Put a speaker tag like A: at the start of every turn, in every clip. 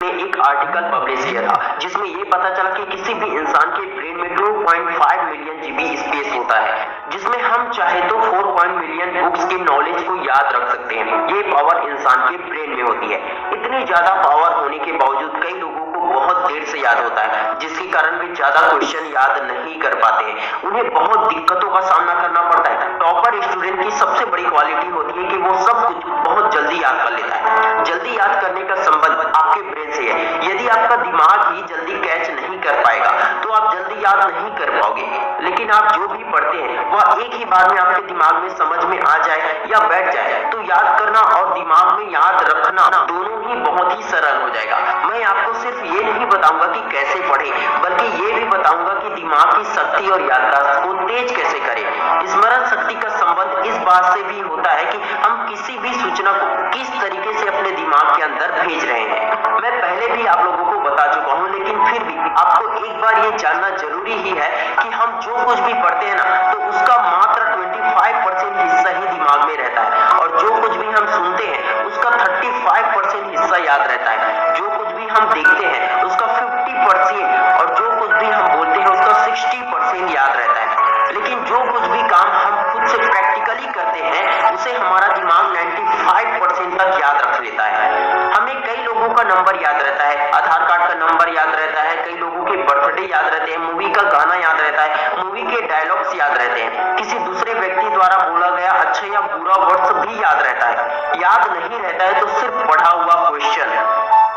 A: ने एक article publish किया था जिसमें ये पता चला कि किसी भी इंसान के ब्रेन में 2.5 मिलियन जीबी स्पेस होता है, जिसमें हम चाहे तो 4 मिलियन बुक्स की नॉलेज को याद रख सकते हैं। ये पावर इंसान के ब्रेन में होती है। इतनी ज्यादा पावर होने के बावजूद कई लोगों को बहुत देर से याद होता है, जिसके कारण वे ज्यादा क्वेश्चन याद नहीं कर पाते हैं। उन्हें बहुत दिक्कतों का सामना करना पड़ता है। टॉपर स्टूडेंट की सबसे बड़ी क्वालिटी होती है कि वो सब कुछ बहुत जल्दी याद कर लेता है। जल्दी याद करने का संबंध आपके ब्रेन से है। यदि आपका दिमाग ही जल्दी कैच नहीं कर पाएगा तो आप जल्दी याद नहीं कर पाओगे। लेकिन आप जो भी पढ़ते हैं वह एक ही बार में आपके दिमाग में समझ में आ जाए या बैठ जाए तो याद करना और दिमाग में याद रखना दोनों ही बहुत ही सरल हो जाएगा। मैं आपको सिर्फ ये नहीं बताऊंगा कि कैसे पढ़े, बल्कि ये भी बताऊंगा कि दिमाग की शक्ति और याददाश्त को तेज कैसे करें। स्मरण शक्ति का संबंध इस बात से भी होता है कि हम किसी भी सूचना को किस तरीके से अपने दिमाग के अंदर भेज रहे हैं। मैं पहले भी आप लोगों को बता चुका हूं, लेकिन फिर भी आपको एक बार ये जानना जरूरी ही है कि हम जो कुछ भी पढ़ते हैं ना, तो उसका मात्र 25% हिस्सा ही दिमाग में रहता है और जो कुछ भी हम सुनते हैं उसका 35% हिस्सा याद रहता है। जो कुछ भी हम देखते हैं उसका 50% और जो कुछ भी हम बोलते हैं उसका 60% याद रहता है। लेकिन जो कुछ भी काम हम खुद से प्रैक्टिकली करते हैं उसे हमारा दिमाग 95% तक याद रख लेता है। हमें कई लोगों का नंबर याद रहता है, आधार कार्ड का नंबर याद रहता है, कई लोगों के बर्थडे याद रहते हैं, मूवी का गाना याद रहता है, मूवी के डायलॉग्स याद रहते हैं, किसी दूसरे व्यक्ति द्वारा बोला गया अच्छा या बुरा वर्ड्स भी याद रहता है। याद नहीं रहता है तो सिर्फ पढ़ा हुआ क्वेश्चन।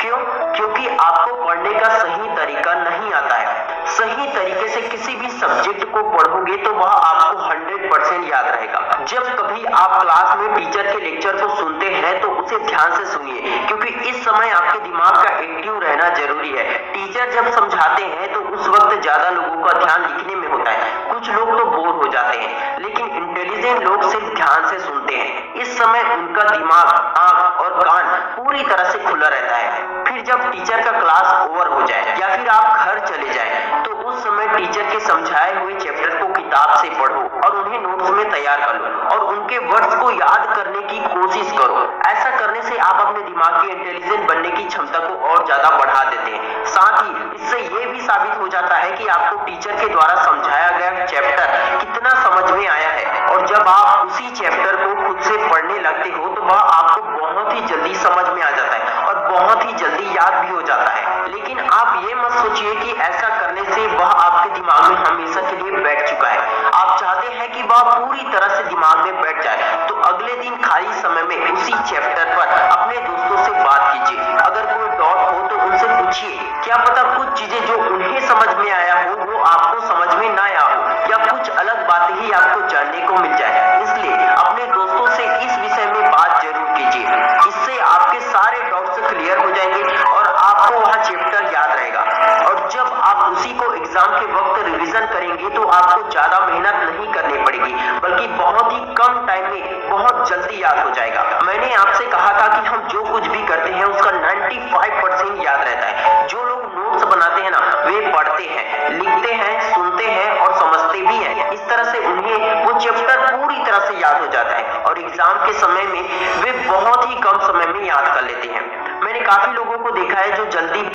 A: क्यों? क्योंकि आपको पढ़ने का सही तरीका नहीं आता है। सही तरीके से किसी भी सब्जेक्ट को पढ़ोगे तो वह आपको 100% याद रहेगा। जब कभी आप क्लास में टीचर के लेक्चर को सुनते हैं तो उसे ध्यान से सुनिए, क्योंकि इस समय आपके दिमाग का एक्टिव रहना जरूरी है। टीचर जब समझाते हैं तो उस वक्त ज्यादा लोगों का ध्यान लिखने में होता है। कुछ लोग तो बोर हो जाते हैं, लेकिन इंटेलिजेंट लोग सिर्फ ध्यान से सुनते हैं। इस समय उनका दिमाग, आंख और कान पूरी तरह से खुला रहता है। फिर जब टीचर का क्लास ओवर हो जाए या फिर आप घर चले जाएं, तो उस समय टीचर के समझाए हुए चैप्टर को किताब से पढ़ो और उन्हें नोट्स में तैयार कर लो और उनके वर्ड्स को याद करने की कोशिश करो। ऐसा करने से आप अपने दिमाग की इंटेलिजेंट बनने की क्षमता को और ज्यादा बढ़ा देते हैं। साथ ही इससे ये भी साबित हो जाता है कि आपको टीचर के द्वारा समझाया गया चैप्टर कितना समझ में आया है, और जब आप उसी चैप्टर को खुद से पढ़ने लगते हो तो वह आपको बहुत ही जल्दी समझ में आ जाता है और बहुत ही जल्दी याद भी हो जाता है। लेकिन आप ये मत सोचिए कि ऐसा करने से वह आपके दिमाग में हमेशा के लिए बैठ चुका है। आप चाहते हैं कि वह पूरी तरह से दिमाग में बैठ जाए, तो अगले दिन खाली समय में उसी चैप्टर पर अपने दोस्तों से बात कीजिए। अगर कोई डाउट हो तो उनसे पूछिए। क्या पता कुछ चीजें जो उन्हें समझ में आया हो वो आपको समझ में ना आया हो, या कुछ अलग बातें ही आपको जानने को मिल जाए। इसलिए अपने दोस्तों से इस विषय में बात जरूर कीजिए। इससे आपके सारे डाउट्स क्लियर हो जाएंगे और आपको वह चैप्टर याद रहेगा। और जब आप उसी को एग्जाम के वक्त रिवीजन करेंगे तो आपको ज्यादा मेहनत नहीं करनी पड़ेगी, बल्कि बहुत ही कम टाइम में बहुत जल्दी याद हो जाएगा। मैंने आपसे कहा था कि हम जो कुछ भी करते हैं उसका 95% याद रहता है। जो लोग नोट्स बनाते हैं ना, वे पढ़ते हैं, लिखते हैं, सुनते हैं और समझते भी हैं। इस तरह से उन्हें वो चैप्टर पूरी तरह से याद हो जाता है और एग्जाम के समय में वे बहुत ही कम समय में याद कर लेते हैं। मैंने काफी लोगों को देखा है जो जल्दी